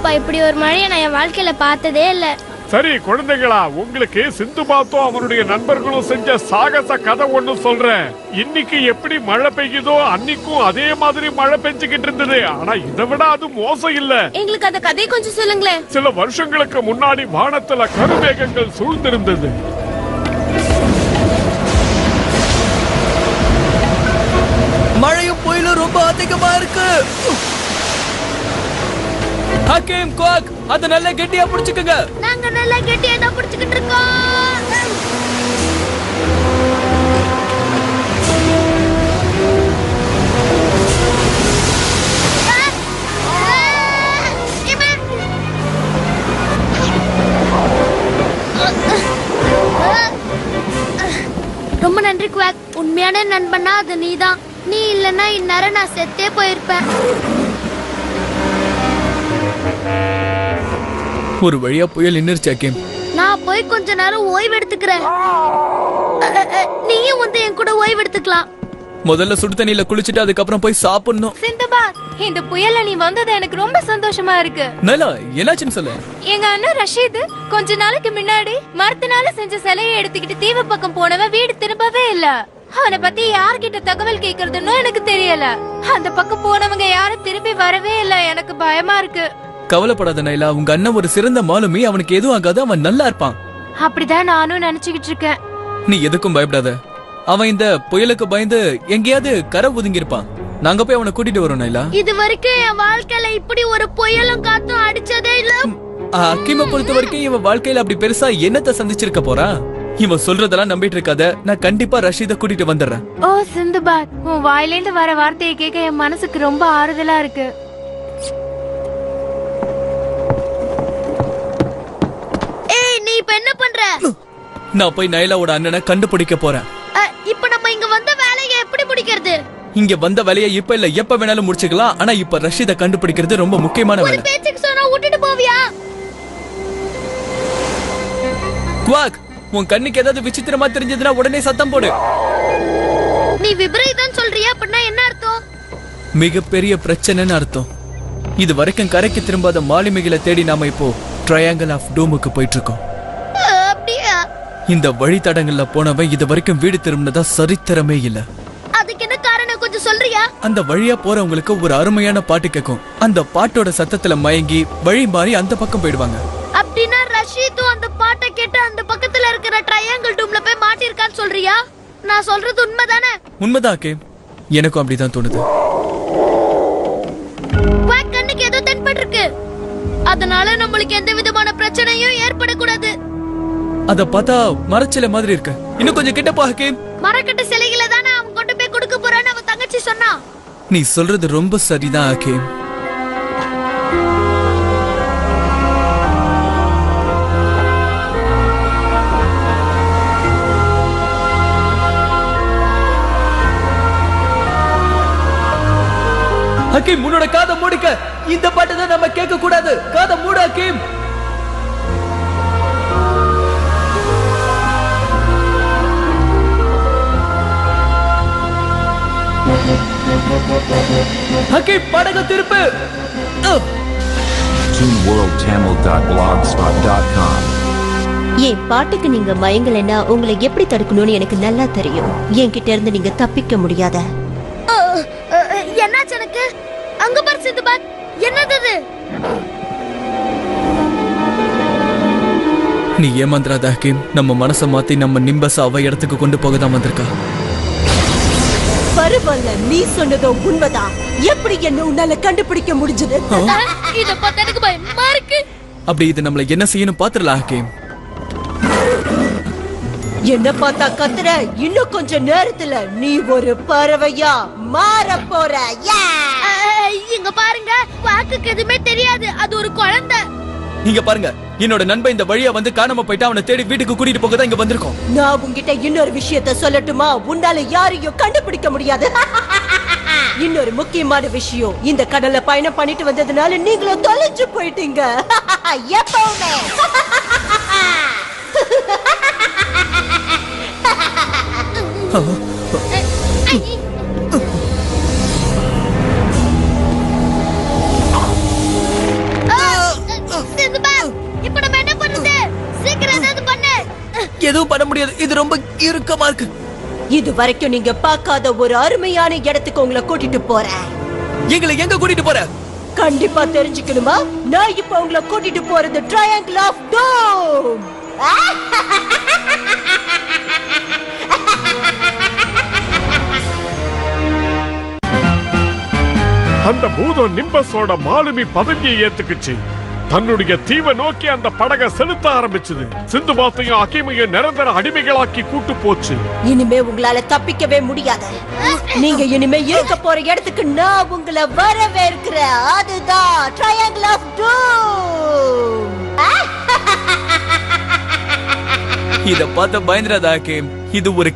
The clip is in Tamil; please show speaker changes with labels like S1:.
S1: அப்பா, இப்படி ஒரு மழையை நான் என் வாழ்க்கையில பார்த்ததே இல்ல.
S2: சரி குழந்தைகளா, உங்களுக்கு சிந்து பாத்தும் அவனுடைய நண்பர்களும் செஞ்ச சாகச கதை ஒண்ணு சொல்றேன். இன்னைக்கு எப்படி மழை பெய்யுதோ அன்னைக்கும் அதே மாதிரி மழை பெஞ்சுக்கிட்டு இருந்தது. ஆனா இதை விட அது மோசம் இல்ல.
S1: எங்களுக்கு அந்த கதையை கொஞ்சம் சொல்லுங்களேன்.
S2: சில வருஷங்களுக்கு முன்னாடி வானத்துல கருமேகங்கள் சூழ்ந்திருந்தது.
S3: மழையும் புயலும் ரொம்ப அதிகமா இருக்கு. ஹக்கீம், குவாக், அத நல்லா கெட்டியா பிடிச்சுக்கங்க.
S1: நாங்க நல்லா கெட்டியா தான் பிடிச்சுக்கிட்டு இருக்கோம். ரொம்ப நன்றி குவாக். உண்மையான நண்பனா அது நீதான். நீ இல்லன்னா இந்நேரம் நான் செத்தே போயிருப்பேன்.
S3: ஒரு வழியா புயல் நின்னுருச்சு ஹக்கீம்.
S1: நான் போய் கொஞ்ச நேரம் ஓய்வு எடுத்துக்கிறேன். நீயும் வந்து என் கூட ஓய்வு எடுத்துக்கலாம்.
S3: முதல்ல சுடு தண்ணியில குளிச்சுட்டு அதுக்கப்புறம் போய் சாப்பிடணும்.
S1: சிந்துபாத், இந்த புயல்ல நீ வந்தது எனக்கு ரொம்ப சந்தோஷமா இருக்கு.
S3: நல்லா என்னாச்சுன்னு சொல்லு.
S1: எங்க அண்ணன் ரஷீத் கொஞ்ச நாளைக்கு முன்னாடி மரத்தினால செஞ்ச சிலையை எடுத்துக்கிட்டு தீவு பக்கம் போனவன் வீடு திரும்பவே இல்ல. அவனை பத்தி யார்கிட்ட தகவல் கேக்குறதுன்னு எனக்கு தெரியல. அந்த பக்கம் போனவங்க யாரும் திரும்பி வரவே இல்ல. எனக்கு பயமா இருக்கு.
S3: கவலைப்படாத நைலா, உங்க அண்ணன் ஒரு சிறந்த மாலுமி. அவனுக்கு எதுவும் ஆகாது, அவன் நல்லா இருப்பான்.
S1: அப்படிதான் நானும் நினைச்சுக்கிட்டு இருக்கேன்.
S3: நீ எதுக்கும் பயப்படாத. அவன் இந்த புயலுக்கு பயந்து எங்கேயாவது கரை ஒதுங்கி இருப்பான். நாங்க போய் அவனை கூட்டிட்டு வரோம் நைலா.
S1: இது வரைக்கும் என் வாழ்க்கையில இப்படி ஒரு புயலும் காத்தும் அடிச்சதே இல்ல.
S3: ஹக்கீமை பொறுத்த வரைக்கும் இவன் வாழ்க்கையில அப்படி பெருசா என்னத்தை சந்திச்சிருக்க போறான். இவன் சொல்றதெல்லாம் நம்பிட்டு இருக்காத. நான் கண்டிப்பா ரஷீத கூட்டிட்டு வந்துடுறேன்.
S1: ஓ சிந்துபாத், உன் வாயிலேந்து வர வார்த்தையை கேட்க என் மனசுக்கு ரொம்ப ஆறுதலா இருக்கு. நீ இப்ப என்ன பண்ற?
S3: நான் போய் நைலாவோட அண்ணனை கண்டுபிடிக்க போறேன்.
S1: இப்ப நம்ம இங்க வந்த வேலையை எப்படி முடிக்கிறது?
S3: இங்க வந்த வேலையை இப்ப இல்ல எப்ப வேணாலும் முடிச்சுக்கலாம். ஆனா இப்ப ரஷீத கண்டுபிடிக்கிறது ரொம்ப முக்கியமான வேலை.
S1: ஒரு பேச்சுக்கு சொன்னா விட்டுட்டு போவியா?
S3: குவாக், உன் கண்ணுக்கு ஏதாவது விசித்திரமா தெரிஞ்சதுன்னா உடனே சத்தம் போடு.
S1: நீ விபரீதம் சொல்றியா? அப்படின்னா என்ன அர்த்தம்?
S3: மிகப்பெரிய பிரச்சனைன்னு அர்த்தம். இது வரைக்கும் கரைக்கு திரும்பாத மாலுமிகளை தேடி நாம இப்போ ட்ரையாங்கிள் ஆஃப் டூமுக்கு போயிட்டு இருக்கோம்.
S1: அப்படியா?
S3: இந்த வழித்தடங்கள்ல போனவன் இது வரைக்கும் வீடு திரும்பினதா சரித்திரமே இல்ல.
S1: அதுக்கு என்ன காரணம் கொஞ்சம் சொல்றியா?
S3: அந்த வழியா போறவங்களுக்கு ஒரு அருமையான பாட்டு கேட்கும். அந்த பாட்டோட சத்தத்துல மயங்கி வழி மாறி அந்த பக்கம் போயிடுவாங்க.
S1: அப்படின்னா ரஷீதும் அந்த பாட்டை கேட்டு அந்த பக்கத்துல இருக்கிற ட்ரையாங்கிள் டூம்ல போய் மாட்டிருக்கான்னு சொல்றியா? நான் சொல்றது உண்மைதானே?
S3: உண்மைதான் கே, எனக்கும் அப்படிதான் தோணுது.
S1: கண்ணுக்கு ஏதோ தென்பட்டு இருக்கு. அதனால நம்மளுக்கு எந்த விதமான பிரச்சனையும் ஏற்படக்கூடாது.
S3: அத பார்த்தா மரச்சிலை மாதிரி இருக்கு. இன்னும் கொஞ்சம் கிட்ட போ ஹக்கீம்.
S1: மரக்கட்ட சிலைகளை தானே அவன் கொண்டு போய் கொடுக்க போறான்னு அவன் தங்கச்சி சொன்னா.
S3: நீ சொல்றது ரொம்ப சரிதான் ஹக்கீம். ஹக்கீம், உன்னோட காதை மூடிக்க. இந்த பாட்டு தான் நம்ம கேட்க கூடாது. காதை மூடு ஹக்கீம். ஹக்கீம், படகு திருப்பு.
S4: ToonWorldTamil.blogspot.com.
S5: என் பாட்டுக்கு நீங்க மயங்கலைன்னா உங்களை எப்படி தடுக்கணும்னு எனக்கு நல்லா தெரியும். என்கிட்ட இருந்து நீங்க தப்பிக்க முடியாத.
S1: என்னாச்சு எனக்கு? அங்க பாரு சிந்துபாத், என்னது?
S3: நீ ஏமாந்திராத ஹக்கீம். நம்ம மனசை மாத்தி நம்ம நிம்பஸ் அவ இடத்துக்கு கொண்டு போக தான் வந்திருக்கா.
S5: பரவாயில்ல, நீ சொன்னதோ உண்மைதான். எப்படி என்ன உன்னால கண்டுபிடிக்க முடிஞ்சது?
S1: இத பார்த்தா எனக்கு பயமா இருக்கு.
S3: அப்படி இது நம்மள என்ன செய்யணும் பாத்துறலாம் ஹக்கீம்.
S5: என்ன பார்த்தா கத்துற? இன்னும் கொஞ்ச நேரத்துல நீ ஒரு பறவையா மாற போற.
S1: இங்க பாருங்க, வாக்குக்கு எதுவுமே தெரியாது. அது ஒரு குழந்தை.
S3: இங்க பாருங்க, என்னோட நண்பன் இந்த வழியா வந்து காணாம போயிட்டு அவனை தேடி வீட்டுக்கு கூட்டிட்டு போக தான் இங்க வந்திருக்கோம்.
S5: நான் உங்ககிட்ட இன்னொரு விஷயத்த சொல்லட்டுமா? உன்னால யாரையும் கண்டுபிடிக்க முடியாது. இன்னொரு முக்கியமான விஷயம், இந்த கடல்ல பயணம் பண்ணிட்டு வந்ததுனால நீங்களும் தொலைஞ்சு போயிட்டீங்க. எப்பவுமே
S3: எதுவும் பண்ண முடியாது. இது ரொம்ப இறுக்கமா இருக்கு.
S5: இது வரைக்கும் நீங்க பார்க்காத ஒரு அருமையான இடத்துக்கு உங்களை கூட்டிட்டு போறேன்.
S3: எங்களை எங்க கூட்டிட்டு போற?
S5: கண்டிப்பா தெரிஞ்சுக்கணுமா? நான் இப்ப உங்களை கூட்டிட்டு போறது ட்ரையாங்கிள் ஆஃப் டூம்.
S2: அந்த பூதம் நிம்பஸோட மாலுமி பதவியை ஏத்துக்குச்சு. தன்னுடைய தீவை நோக்கி அந்த படகை செலுத்த ஆரம்பிச்சது. சிந்துபாத்தையும் அகிமையும் நிரந்தர அடிமைகளாக்கி கூட்டு போச்சு.
S5: இனிமே உங்களால தப்பிக்கவே முடியாது. நீங்க இனிமே இருக்க போற இடத்துக்கு நான் உங்களை வரவேற்கிறேன். அதுதான் ட்ரையாங்கிள் ஆஃப் டூம்.
S3: இத பார்த்த பயந்துராதா ஹக்கீம். இது ஒரு